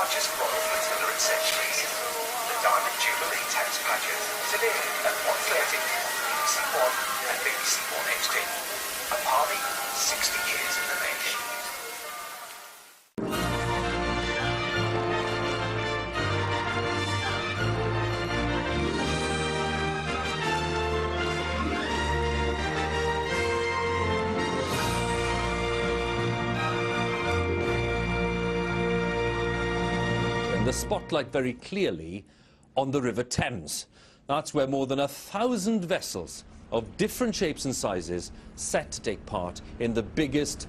largest royal flotilla in centuries. The Diamond Jubilee Thames Pageant today at 1:30, BBC One and BBC One HD. A party 60 years in the making. The spotlight very clearly on the River Thames. That's where more than 1,000 vessels of different shapes and sizes set to take part in the biggest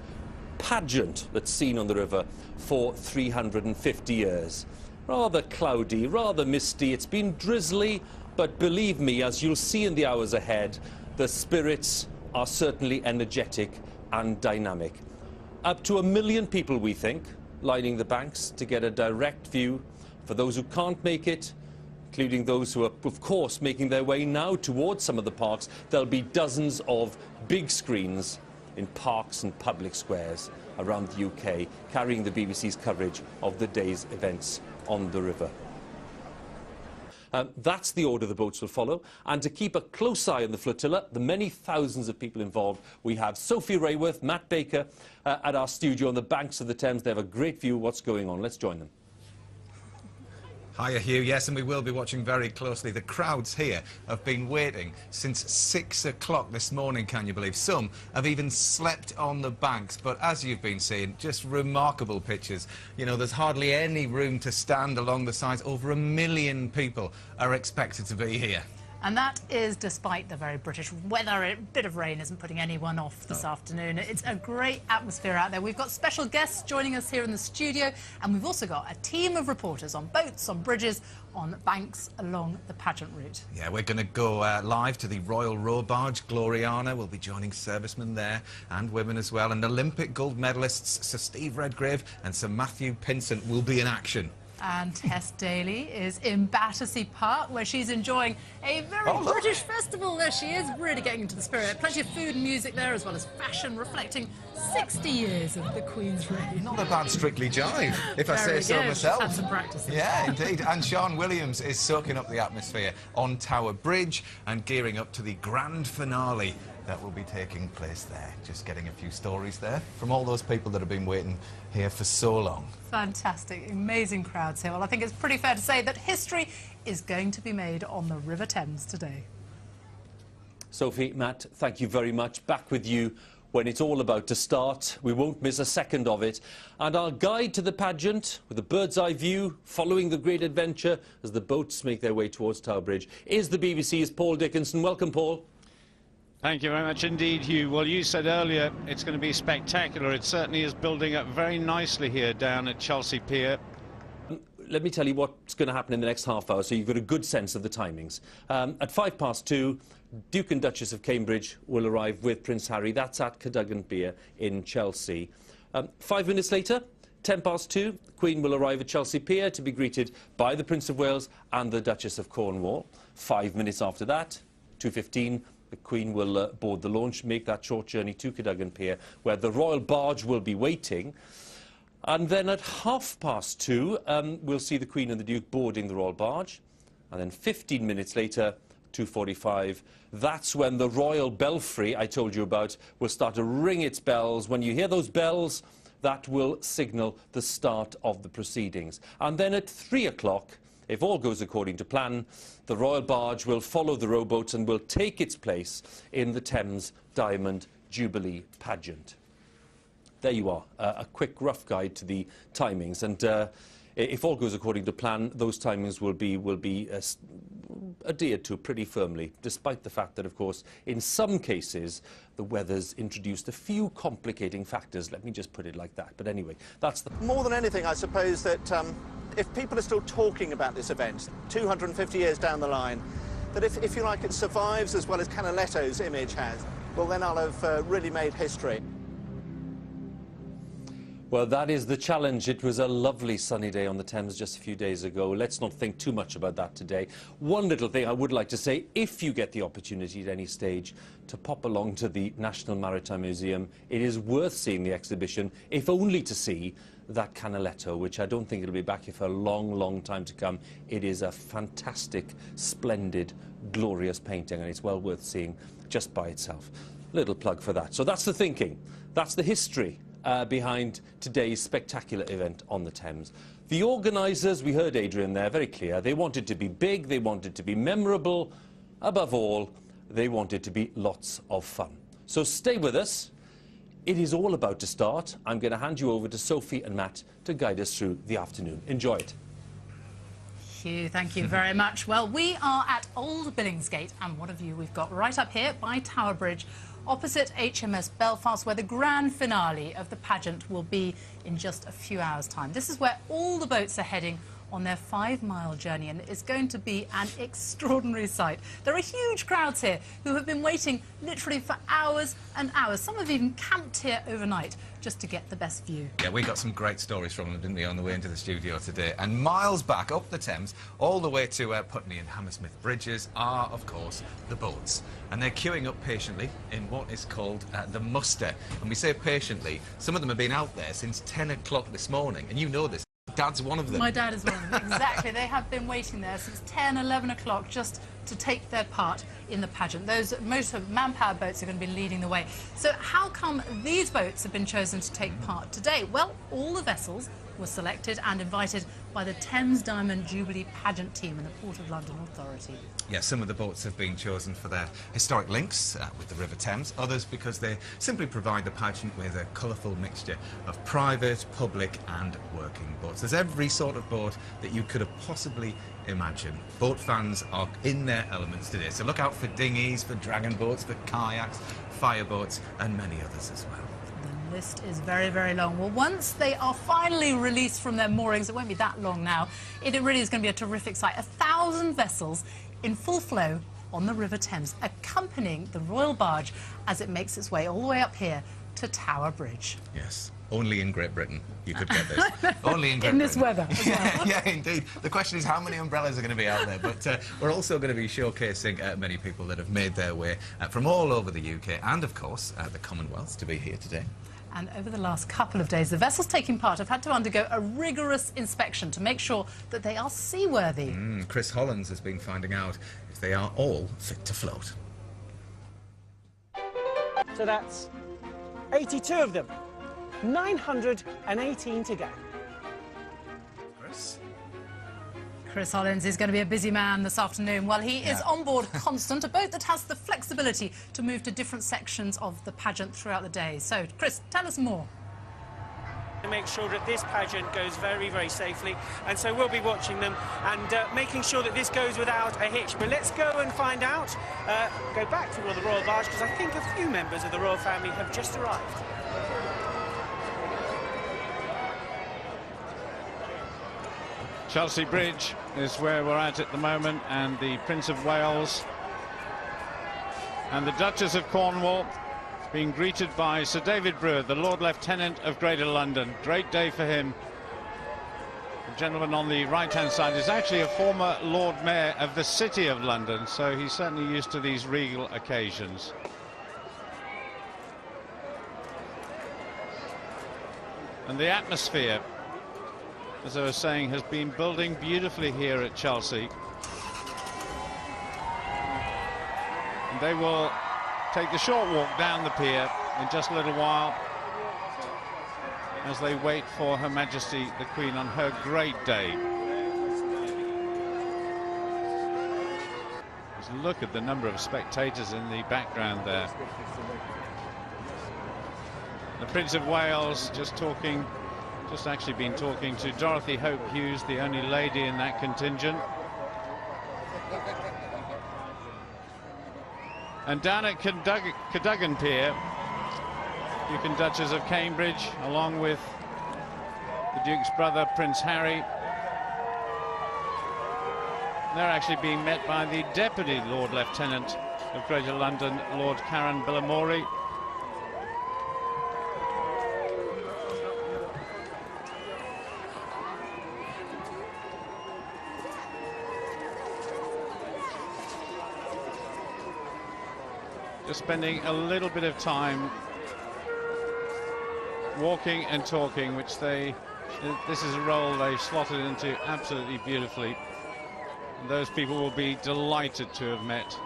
pageant that's seen on the river for 350 years. Rather cloudy, rather misty, it's been drizzly, but believe me, as you'll see in the hours ahead, the spirits are certainly energetic and dynamic. Up to 1 million people, we think, lining the banks to get a direct view. For those who can't make it, including those who are, of course, making their way now towards some of the parks, there'll be dozens of big screens in parks and public squares around the UK, carrying the BBC's coverage of the day's events on the river. That's the order the boats will follow. And to keep a close eye on the flotilla, the many thousands of people involved, we have Sophie Rayworth, Matt Baker at our studio on the banks of the Thames. They have a great view of what's going on. Let's join them. Hiya, Hugh. Yes, and we will be watching very closely. The crowds here have been waiting since 6 o'clock this morning, can you believe? Some have even slept on the banks, but as you've been seeing, just remarkable pictures. You know, there's hardly any room to stand along the sides. Over 1 million people are expected to be here. And that is despite the very British weather. A bit of rain isn't putting anyone off this afternoon. It's a great atmosphere out there. We've got special guests joining us here in the studio, and we've also got a team of reporters on boats, on bridges, on banks along the pageant route. Yeah, we're going to go live to the Royal Row Barge. Gloriana will be joining servicemen there, and women as well. And Olympic gold medalists Sir Steve Redgrave and Sir Matthew Pinsent will be in action. And Tess Daly is in Battersea Park, where she's enjoying a very British festival. There she is, really getting into the spirit. Plenty of food and music there, as well as fashion, reflecting 60 years of the Queen's reign. Not a bad Strictly Jive, if I say so myself. Had some practice. Yeah, indeed. And Sean Williams is soaking up the atmosphere on Tower Bridge and gearing up to the grand finale that will be taking place there. Just getting a few stories there from all those people that have been waiting here for so long. Fantastic, amazing crowds here. Well, I think it's pretty fair to say that history is going to be made on the River Thames today. Sophie, Matt, thank you very much. Back with you when it's all about to start. We won't miss a second of it. And our guide to the pageant, with a bird's eye view, following the great adventure as the boats make their way towards Tower Bridge, is the BBC's Paul Dickinson. Welcome, Paul. Thank you very much indeed, Hugh. Well, you said earlier it's going to be spectacular. It certainly is building up very nicely here down at Chelsea Pier. Let me tell you what's going to happen in the next half hour, so you've got a good sense of the timings. At 2:05, Duke and Duchess of Cambridge will arrive with Prince Harry. That's at Cadogan Pier in Chelsea. 5 minutes later, 2:10, the Queen will arrive at Chelsea Pier to be greeted by the Prince of Wales and the Duchess of Cornwall. 5 minutes after that, 2:15, the Queen will board the launch, make that short journey to Cadogan Pier, where the royal barge will be waiting. And then at 2:30, we'll see the Queen and the Duke boarding the royal barge. And then 15 minutes later, 2:45, that's when the royal belfry I told you about will start to ring its bells. When you hear those bells, that will signal the start of the proceedings. And then at 3 o'clock, if all goes according to plan, the royal barge will follow the rowboats and will take its place in the Thames Diamond Jubilee pageant. There you are, a quick rough guide to the timings. And if all goes according to plan, those timings will be adhered to pretty firmly, despite the fact that, of course, in some cases, the weather's introduced a few complicating factors. Let me just put it like that. But anyway, that's the... More than anything, I suppose that if people are still talking about this event 250 years down the line, that if you like, it survives as well as Canaletto's image has, well, then I'll have really made history. Well, that is the challenge. It was a lovely sunny day on the Thames just a few days ago. Let's not think too much about that today. One little thing I would like to say, if you get the opportunity at any stage to pop along to the National Maritime Museum, it is worth seeing the exhibition, if only to see that Canaletto, which I don't think it'll be back here for a long, long time to come. It is a fantastic, splendid, glorious painting, and it's well worth seeing just by itself. Little plug for that. So that's the thinking. That's the history behind today's spectacular event on the Thames. The organisers, we heard Adrian there, very clear. They wanted to be big, they wanted to be memorable. Above all, they wanted to be lots of fun. So stay with us. It is all about to start. I'm going to hand you over to Sophie and Matt to guide us through the afternoon. Enjoy it. Huw, thank you very much. Well, we are at Old Billingsgate, and what a view we've got right up here by Tower Bridge, opposite HMS Belfast, where the grand finale of the pageant will be in just a few hours' time. This is where all the boats are heading on their 5-mile journey, and it's going to be an extraordinary sight. There are huge crowds here who have been waiting literally for hours and hours. Some have even camped here overnight just to get the best view. Yeah, we got some great stories from them, didn't we, on the way into the studio today. And miles back up the Thames, all the way to Putney and Hammersmith Bridges, are, of course, the boats. And they're queuing up patiently in what is called the muster. And we say patiently, some of them have been out there since 10 o'clock this morning. And you know this. Dad's one of them. My dad is one of them, exactly. They have been waiting there since 10, 11 o'clock just to take their part in the pageant. Most of manpower boats are going to be leading the way. So how come these boats have been chosen to take part today? Well, all the vessels were selected and invited by the Thames Diamond Jubilee pageant team and the Port of London Authority. Yeah, some of the boats have been chosen for their historic links with the River Thames, others because they simply provide the pageant with a colourful mixture of private, public and working boats. There's every sort of boat that you could have possibly imagined. Boat fans are in their elements today, so look out for dinghies, for dragon boats, for kayaks, fireboats and many others as well. The list is very, very long. Well, once they are finally released from their moorings, it won't be that long now, it really is going to be a terrific sight. 1,000 vessels in full flow on the River Thames, accompanying the royal barge as it makes its way all the way up here to Tower Bridge. Yes, only in Great Britain you could get this. Only in Great Britain. In this weather as well. Yeah, indeed. The question is how many umbrellas are going to be out there, but we're also going to be showcasing many people that have made their way from all over the UK and, of course, the Commonwealth to be here today. And over the last couple of days, the vessels taking part have had to undergo a rigorous inspection to make sure that they are seaworthy. Chris Holland has been finding out if they are all fit to float. So that's 82 of them. 918 to go. Chris Holland is going to be a busy man this afternoon. Well, he is on board Constant, a boat that has the flexibility to move to different sections of the pageant throughout the day. So, Chris, tell us more. To make sure that this pageant goes very, very safely, and so we'll be watching them and making sure that this goes without a hitch. But let's go and find out. Go back to the royal barge, because I think a few members of the royal family have just arrived. Chelsea Bridge is where we're at the moment, and the Prince of Wales and the Duchess of Cornwall being greeted by Sir David Brewer, the Lord Lieutenant of Greater London. Great day for him. The gentleman on the right-hand side is actually a former Lord Mayor of the City of London, so he's certainly used to these regal occasions. And the atmosphere, as I was saying, has been building beautifully here at Chelsea. And they will take the short walk down the pier in just a little while as they wait for Her Majesty the Queen on her great day. Just look at the number of spectators in the background there. The Prince of Wales just actually been talking to Dorothy Hope Hughes, the only lady in that contingent. And down at Cadogan Pier, Duke and Duchess of Cambridge, along with the Duke's brother, Prince Harry. They're actually being met by the Deputy Lord Lieutenant of Greater London, Lord Karen Billamori. spending a little bit of time walking and talking, which this is a role they've slotted into absolutely beautifully. And those people will be delighted to have met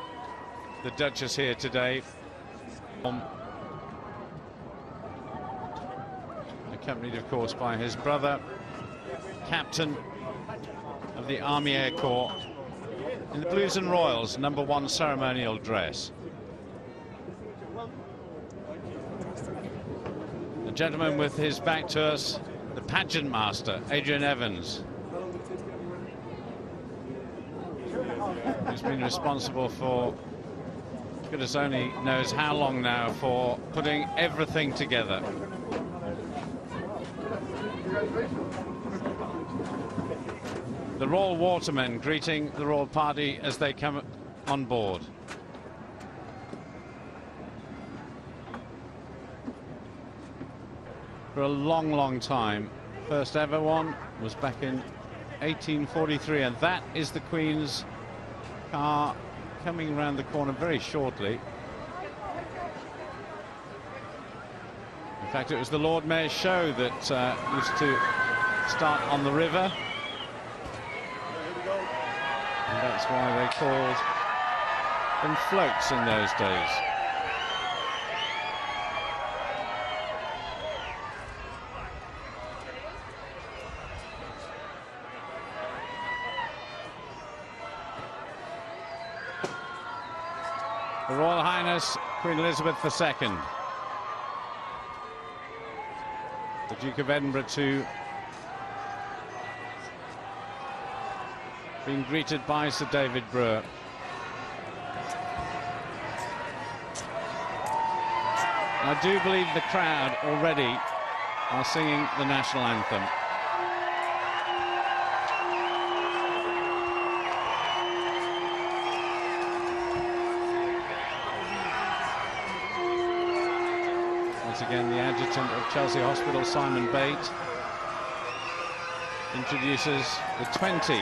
the Duchess here today. Accompanied, of course, by his brother, captain of the Army Air Corps, in the Blues and Royals #1 ceremonial dress. The gentleman with his back to us, the pageant master, Adrian Evans, who's been responsible for, goodness only knows how long now, for putting everything together. The Royal Watermen greeting the Royal Party as they come on board. For a long, long time, first ever one was back in 1843, and that is the Queen's car coming around the corner very shortly. In fact, it was the Lord Mayor's show that used to start on the river, and that's why they called them floats in those days. Her Royal Highness Queen Elizabeth II, the Duke of Edinburgh too, being greeted by Sir David Brewer. I do believe the crowd already are singing the national anthem. Once again, the adjutant of Chelsea Hospital, Simon Bate, introduces the 20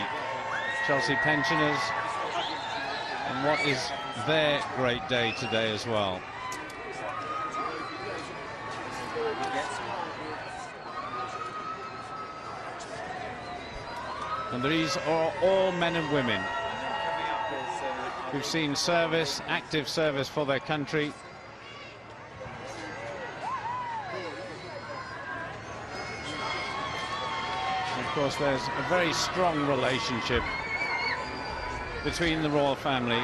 Chelsea pensioners on what is their great day today as well. And these are all men and women who've seen service, active service for their country. And of course, there's a very strong relationship between the royal family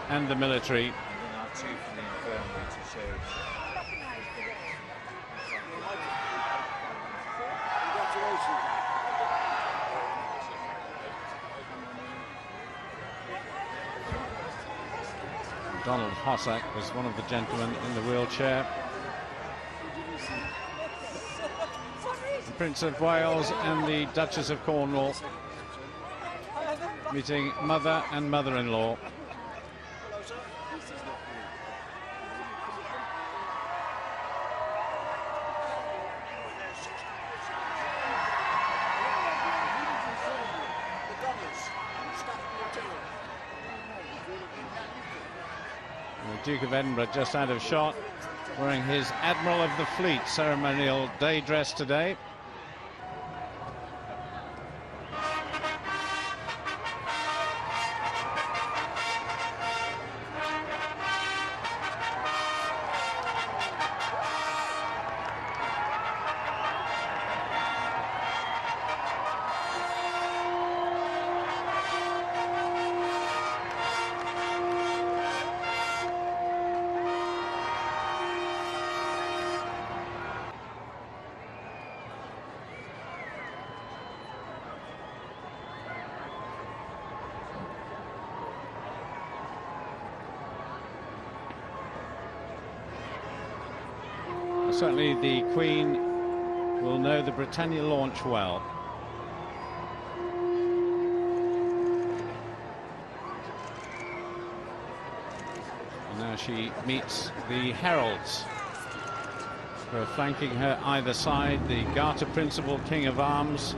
and the military. Donald Hossack was one of the gentlemen in the wheelchair. The Prince of Wales and the Duchess of Cornwall meeting mother and mother-in-law. The Duke of Edinburgh just out of shot, wearing his Admiral of the Fleet ceremonial day dress today. Certainly the Queen will know the Britannia launch well. And now she meets the heralds who are flanking her either side, the Garter Principal King of Arms,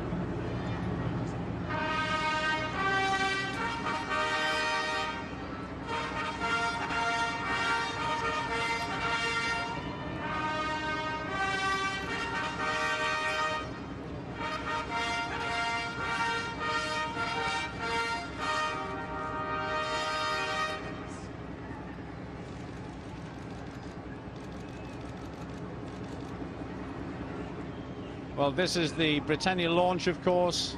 Well, this is the Britannia launch, of course,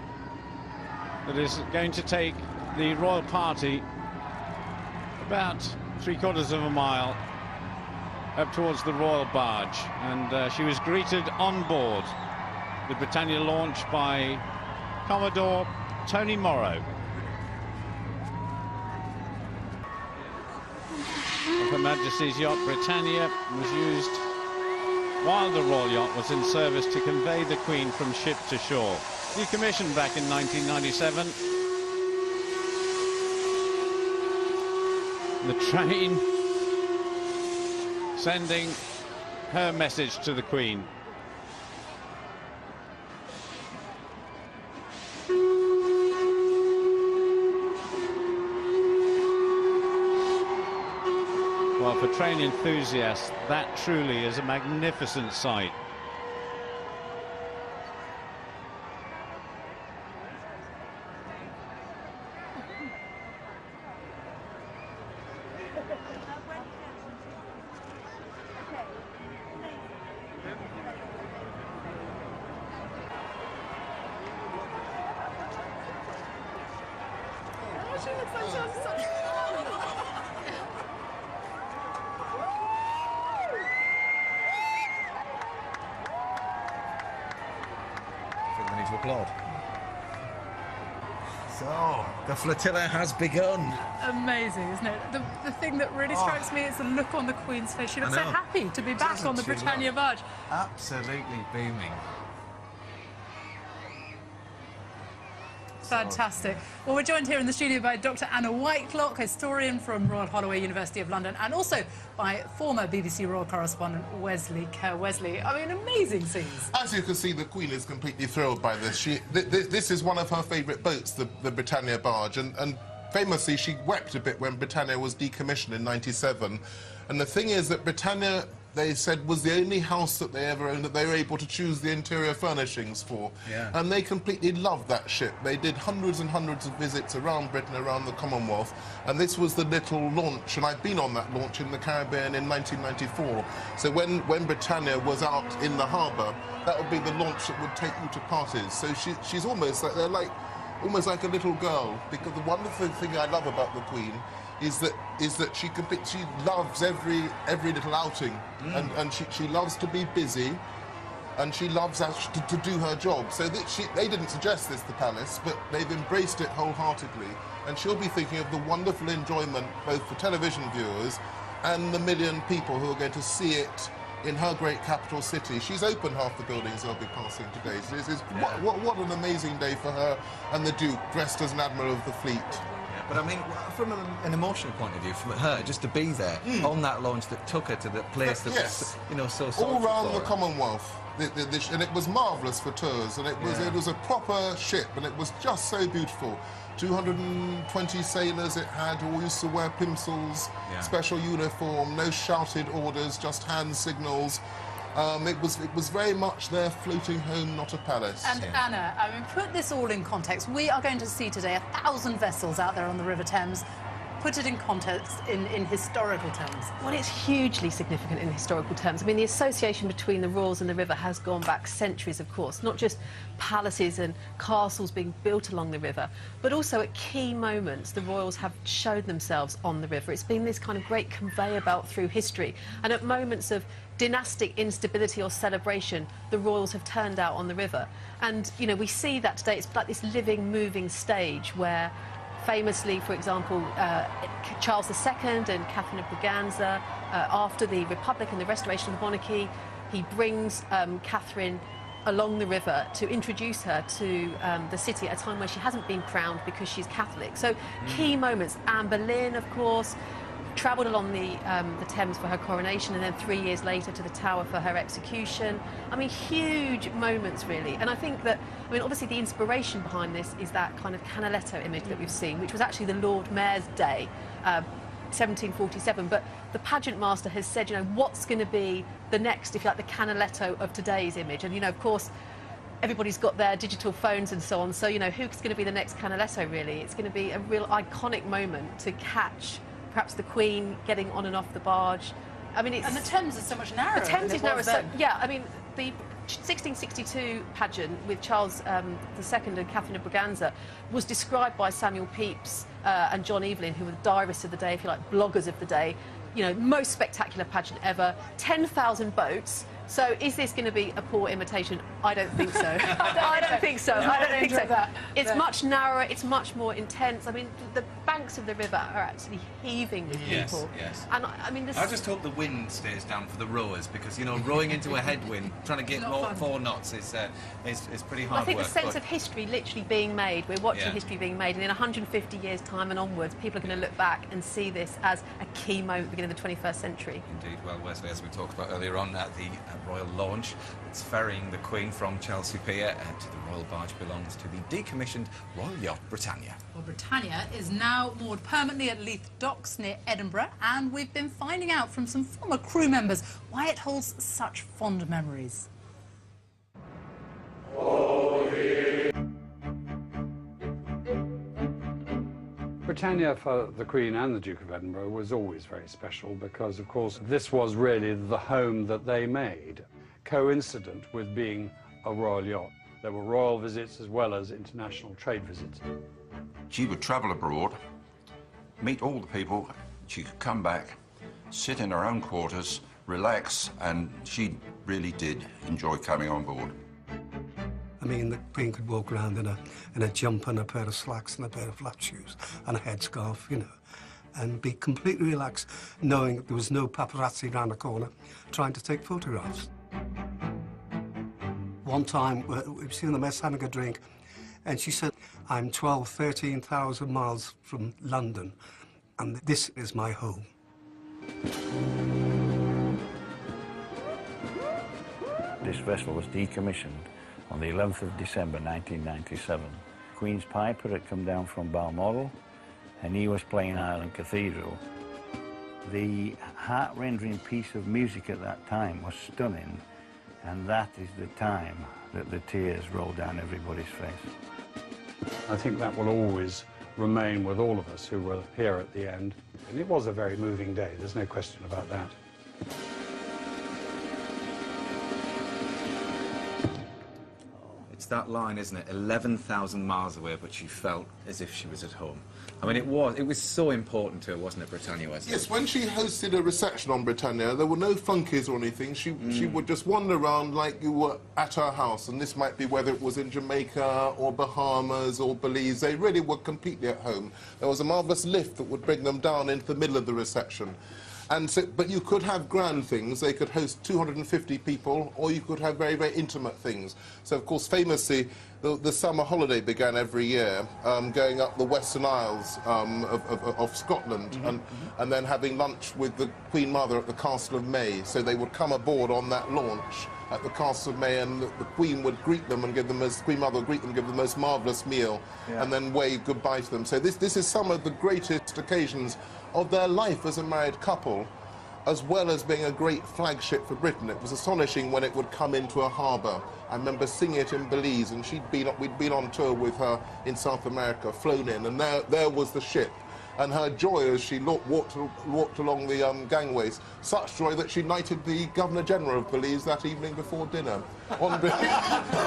that is going to take the royal party about 3/4 of a mile up towards the royal barge, and she was greeted on board the Britannia launch by Commodore Tony Morrow. Her Majesty's yacht Britannia was used while the royal yacht was in service to convey the Queen from ship to shore. Decommissioned back in 1997. The train sending her message to the Queen. Well, for train enthusiasts, that truly is a magnificent sight. To applaud. So, the flotilla has begun. Amazing, isn't it? The thing that really strikes me is the look on the Queen's face. She looks so happy to be back on the Britannia barge. Absolutely beaming. Fantastic. Well, we're joined here in the studio by Dr Anna Whitelock, historian from Royal Holloway, University of London, and also by former BBC Royal correspondent Wesley. Wesley, I mean, amazing scenes. As you can see, the Queen is completely thrilled by this. This is one of her favourite boats, the Britannia barge, and famously she wept a bit when Britannia was decommissioned in '97. And the thing is that Britannia, they said, was the only house that they ever owned that they were able to choose the interior furnishings for. Yeah. And they completely loved that ship. They did hundreds and hundreds of visits around Britain, around the Commonwealth, and this was the little launch, and I've been on that launch in the Caribbean in 1994. So when Britannia was out in the harbour, that would be the launch that would take you to parties. So she's almost like, they're like, almost like a little girl, because the wonderful thing I love about the Queen is that she loves every little outing, and she loves to be busy, and she loves to do her job. So they didn't suggest this, the palace, but they've embraced it wholeheartedly, and she'll be thinking of the wonderful enjoyment both for television viewers and the million people who are going to see it in her great capital city. She's opened half the buildings they'll be passing today. So what an amazing day for her and the Duke, dressed as an Admiral of the Fleet. But I mean, from an emotional point of view, from her, just to be there on that launch that took her to the place that was, you know, so all around the Commonwealth. And it was marvellous for tours, and it was a proper ship, and it was just so beautiful. 220 sailors it had, all used to wear pimsels, special uniform, no shouted orders, just hand signals. It was very much their floating home, not a palace. And Anna, I mean, put this all in context. We are going to see today 1,000 vessels out there on the River Thames. Put it in context in historical terms. Well, it's hugely significant in historical terms. I mean, the association between the royals and the river has gone back centuries, of course, not just palaces and castles being built along the river, but also at key moments the royals have showed themselves on the river. It's been this kind of great conveyor belt through history, and at moments of dynastic instability or celebration, the royals have turned out on the river. And, you know, we see that today. It's like this living, moving stage where famously, for example, Charles II and Catherine of Braganza, after the Republic and the restoration of the monarchy, he brings Catherine along the river to introduce her to the city at a time where she hasn't been crowned because she's Catholic. So key moments. Anne Boleyn, of course, travelled along the Thames for her coronation, and then 3 years later to the Tower for her execution. I mean, huge moments, really. And I think that, I mean, obviously the inspiration behind this is that kind of Canaletto image that we've seen, which was actually the Lord Mayor's Day, 1747. But the pageant master has said, you know, what's going to be the next, if you like, the Canaletto of today's image? And, you know, of course, everybody's got their digital phones and so on. So, you know, who's going to be the next Canaletto, really? It's going to be a real iconic moment to catch perhaps the Queen getting on and off the barge. I mean, it's... And the Thames is so much narrower. The Thames is narrower. So, yeah, I mean, the 1662 pageant with Charles II and Catherine of Braganza was described by Samuel Pepys and John Evelyn, who were the diarists of the day, if you like, bloggers of the day. You know, most spectacular pageant ever, 10,000 boats. So is this going to be a poor imitation? I don't think so. I don't think so. I don't think so. It's much narrower, it's much more intense. I mean, the banks of the river are actually heaving with people. Yes. And I mean, I just hope the wind stays down for the rowers, because, you know, rowing into a headwind, trying to get 4 knots is pretty hard work. I think the sense of history literally being made, we're watching history being made, and in 150 years' time and onwards, people are going to look back and see this as a key moment beginning of the 21st century. Indeed. Well, Wesley, as we talked about earlier on at the Royal launch, it's ferrying the Queen from Chelsea Pier to the Royal Barge belongs to the decommissioned Royal Yacht Britannia. Well, Britannia is now moored permanently at Leith Docks near Edinburgh, and we've been finding out from some former crew members why it holds such fond memories. Britannia for the Queen and the Duke of Edinburgh was always very special because, of course, this was really the home that they made, coincident with being a royal yacht. There were royal visits as well as international trade visits. She would travel abroad, meet all the people, she could come back, sit in her own quarters, relax, and she really did enjoy coming on board. I mean, the Queen could walk around in a jumper and a pair of slacks and a pair of flat shoes and a headscarf, you know, and be completely relaxed, knowing there was no paparazzi around the corner trying to take photographs. One time, we were sitting in the mess having a drink, and she said, I'm 13,000 miles from London, and this is my home. This vessel was decommissioned on the 11th of December 1997. Queen's Piper had come down from Balmoral, and he was playing Ireland Cathedral. The heart-rending piece of music at that time was stunning, and that is the time that the tears rolled down everybody's face. I think that will always remain with all of us who were here at the end. And it was a very moving day, there's no question about that. It's that line, isn't it? 11,000 miles away, but she felt as if she was at home. I mean, it was so important to her, wasn't it, Britannia? Yes, when she hosted a reception on Britannia, there were no flunkies or anything. She would just wander around like you were at her house, and this might be whether it was in Jamaica or Bahamas or Belize. They really were completely at home. There was a marvellous lift that would bring them down into the middle of the reception. And so, but you could have grand things. They could host 250 people, or you could have very, very intimate things. So, of course, famously, the summer holiday began every year, going up the Western Isles of Scotland, and then having lunch with the Queen Mother at the Castle of May. So they would come aboard on that launch at the Castle of May, and the Queen would greet them and give them, Queen Mother would greet them, give them the most marvellous meal, and then wave goodbye to them. So this is some of the greatest occasions of their life as a married couple, as well as being a great flagship for Britain. It was astonishing when it would come into a harbour. I remember seeing it in Belize, and we'd been on tour with her in South America, flown in, and there was the ship. And her joy as she walked along the gangways, such joy that she knighted the Governor-General of Belize that evening before dinner. On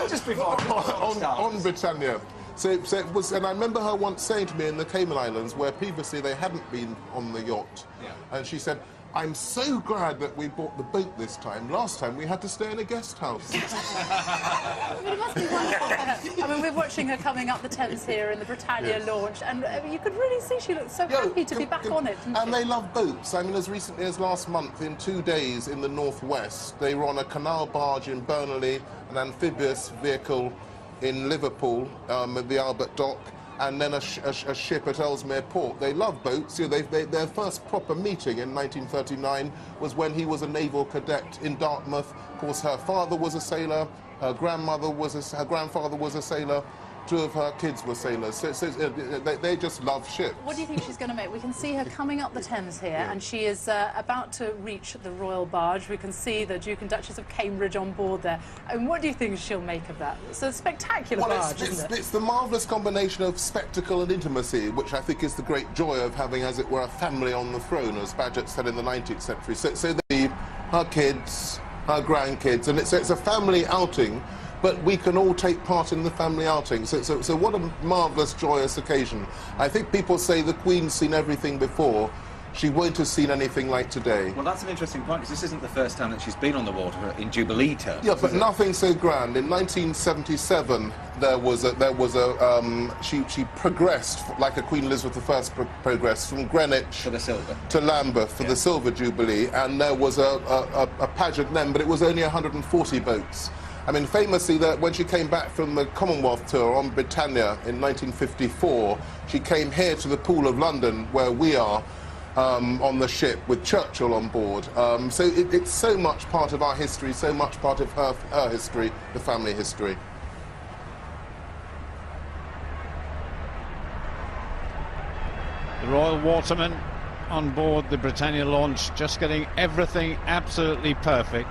Just before on Britannia. So it was, and I remember her once saying to me in the Cayman Islands, where previously they hadn't been on the yacht, and she said, I'm so glad that we bought the boat this time. Last time we had to stay in a guest house. I mean, it must be wonderful. I mean, we're watching her coming up the Thames here in the Britannia launch, and you could really see she looked so happy to be back on it. And they love boats. I mean, as recently as last month, in 2 days in the northwest, they were on a canal barge in Burnley, an amphibious vehicle in Liverpool at the Albert Dock, and then a ship at Ellesmere Port. They love boats. You know, their first proper meeting in 1939 was when he was a naval cadet in Dartmouth. Of course, her father was a sailor, her grandfather was a sailor, 2 of her kids were sailors. So they just love ships. What do you think she's going to make? We can see her coming up the Thames here, and she is about to reach the Royal Barge. We can see the Duke and Duchess of Cambridge on board there. And what do you think she'll make of that? It's a spectacular barge, isn't it? It's the marvellous combination of spectacle and intimacy, which I think is the great joy of having, as it were, a family on the throne, as Pageant said in the 19th century. So her kids, her grandkids, and it's a family outing, but we can all take part in the family outing. So what a marvellous, joyous occasion. I think people say the Queen's seen everything before. She won't have seen anything like today. Well, that's an interesting point, because this isn't the first time that she's been on the water in Jubilee terms. Yeah, but nothing so grand. In 1977, she progressed like a Queen Elizabeth I progressed from Greenwich for the silver to Lambeth for the Silver Jubilee, and there was a pageant then, but it was only 140 boats. I mean, famously, that when she came back from the Commonwealth tour on Britannia in 1954, she came here to the Pool of London, where we are, on the ship with Churchill on board. So it's so much part of our history, so much part of her history, the family history. The Royal Watermen on board the Britannia launch, just getting everything absolutely perfect.